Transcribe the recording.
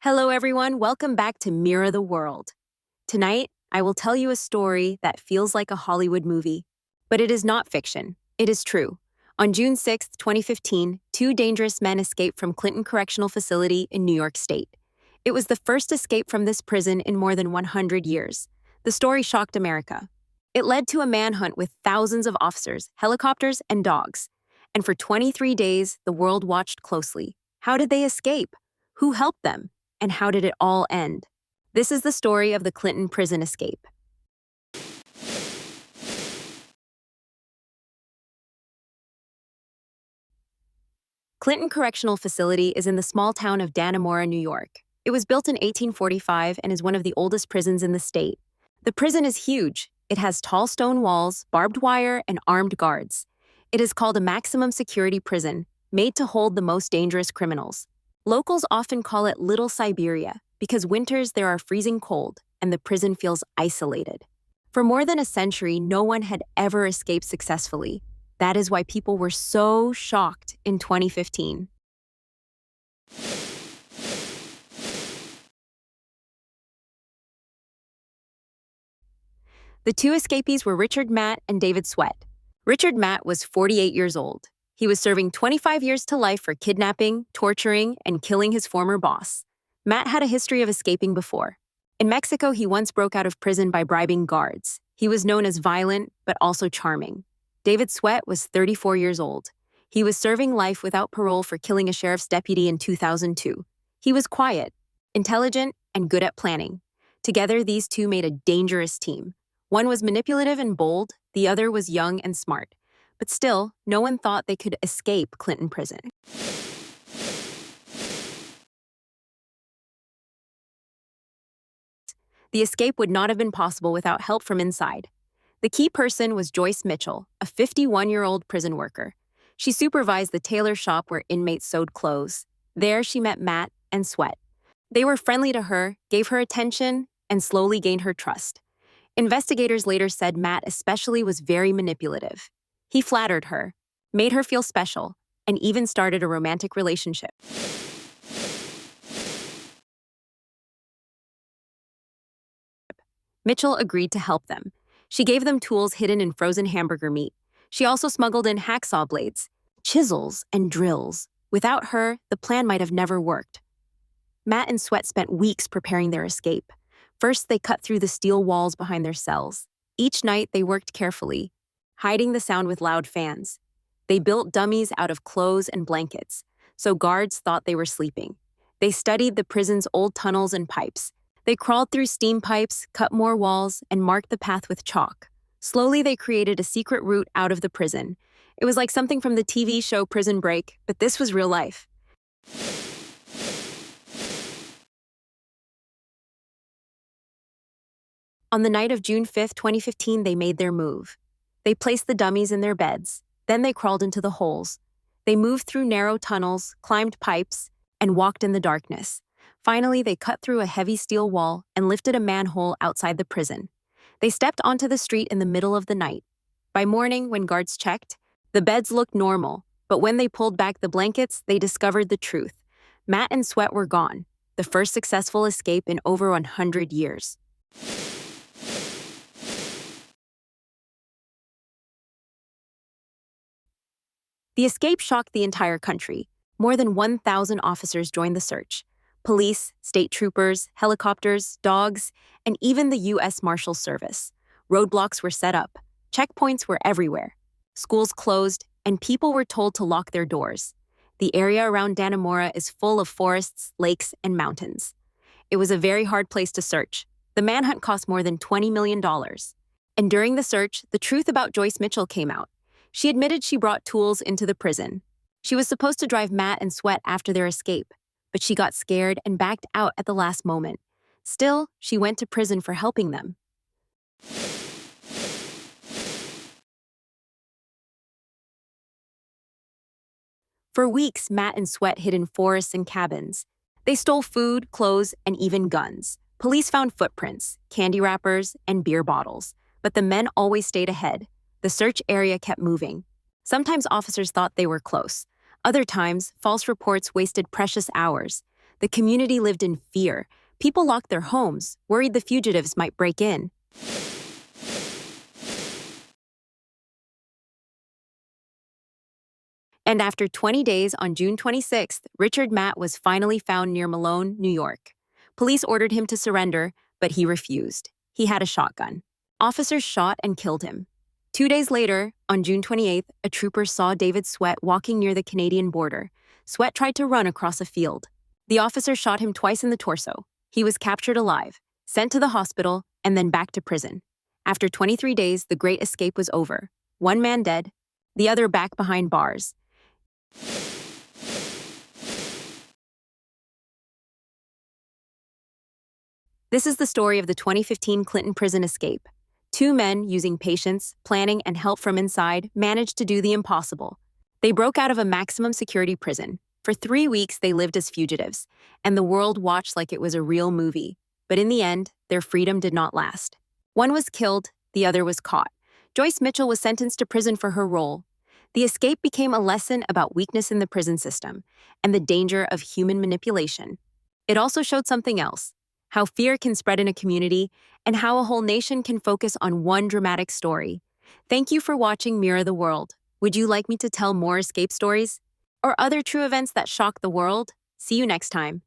Hello, everyone. Welcome back to Mirror the World. Tonight, I will tell you a story that feels like a Hollywood movie. But it is not fiction. It is true. On June 6, 2015, two dangerous men escaped from Clinton Correctional Facility in New York State. It was the first escape from this prison in more than 100 years. The story shocked America. It led to a manhunt with thousands of officers, helicopters, and dogs. And for 23 days, the world watched closely. How did they escape? Who helped them? And how did it all end? This is the story of the Clinton prison escape. Clinton Correctional Facility is in the small town of Dannemora, New York. It was built in 1845 and is one of the oldest prisons in the state. The prison is huge. It has tall stone walls, barbed wire, and armed guards. It is called a maximum security prison, made to hold the most dangerous criminals. Locals often call it Little Siberia because winters there are freezing cold and the prison feels isolated. For more than a century, no one had ever escaped successfully. That is why people were so shocked in 2015. The two escapees were Richard Matt and David Sweat. Richard Matt was 48 years old. He was serving 25 years to life for kidnapping, torturing, and killing his former boss. Matt had a history of escaping before. In Mexico, he once broke out of prison by bribing guards. He was known as violent, but also charming. David Sweat was 34 years old. He was serving life without parole for killing a sheriff's deputy in 2002. He was quiet, intelligent, and good at planning. Together, these two made a dangerous team. One was manipulative and bold, the other was young and smart. But still, no one thought they could escape Clinton prison. The escape would not have been possible without help from inside. The key person was Joyce Mitchell, a 51-year-old prison worker. She supervised the tailor shop where inmates sewed clothes. There, she met Matt and Sweat. They were friendly to her, gave her attention, and slowly gained her trust. Investigators later said Matt especially was very manipulative. He flattered her, made her feel special, and even started a romantic relationship. Mitchell agreed to help them. She gave them tools hidden in frozen hamburger meat. She also smuggled in hacksaw blades, chisels, and drills. Without her, the plan might have never worked. Matt and Sweat spent weeks preparing their escape. First, they cut through the steel walls behind their cells. Each night, they worked carefully, hiding the sound with loud fans. They built dummies out of clothes and blankets, so guards thought they were sleeping. They studied the prison's old tunnels and pipes. They crawled through steam pipes, cut more walls, and marked the path with chalk. Slowly, they created a secret route out of the prison. It was like something from the TV show Prison Break, but this was real life. On the night of June 5, 2015, they made their move. They placed the dummies in their beds. Then they crawled into the holes. They moved through narrow tunnels, climbed pipes, and walked in the darkness. Finally, they cut through a heavy steel wall and lifted a manhole outside the prison. They stepped onto the street in the middle of the night. By morning, when guards checked, the beds looked normal, but when they pulled back the blankets, they discovered the truth. Matt and Sweat were gone, the first successful escape in over 100 years. The escape shocked the entire country. More than 1,000 officers joined the search. Police, state troopers, helicopters, dogs, and even the U.S. Marshal Service. Roadblocks were set up. Checkpoints were everywhere. Schools closed, and people were told to lock their doors. The area around Dannemora is full of forests, lakes, and mountains. It was a very hard place to search. The manhunt cost more than $20 million. And during the search, the truth about Joyce Mitchell came out. She admitted she brought tools into the prison. She was supposed to drive Matt and Sweat after their escape, but she got scared and backed out at the last moment. Still, she went to prison for helping them. For weeks, Matt and Sweat hid in forests and cabins. They stole food, clothes, and even guns. Police found footprints, candy wrappers, and beer bottles, but the men always stayed ahead. The search area kept moving. Sometimes officers thought they were close. Other times, false reports wasted precious hours. The community lived in fear. People locked their homes, worried the fugitives might break in. And after 20 days on June 26th, Richard Matt was finally found near Malone, New York. Police ordered him to surrender, but he refused. He had a shotgun. Officers shot and killed him. 2 days later, on June 28th, a trooper saw David Sweat walking near the Canadian border. Sweat tried to run across a field. The officer shot him twice in the torso. He was captured alive, sent to the hospital, and then back to prison. After 23 days, the Great Escape was over. One man dead, the other back behind bars. This is the story of the 2015 Clinton prison escape. Two men, using patience, planning, and help from inside, managed to do the impossible. They broke out of a maximum security prison. For 3 weeks, they lived as fugitives, and the world watched like it was a real movie. But in the end, their freedom did not last. One was killed, the other was caught. Joyce Mitchell was sentenced to prison for her role. The escape became a lesson about weakness in the prison system and the danger of human manipulation. It also showed something else: how fear can spread in a community and how a whole nation can focus on one dramatic story. Thank you for watching Mirror the World. Would you like me to tell more escape stories? Or other true events that shock the world? See you next time.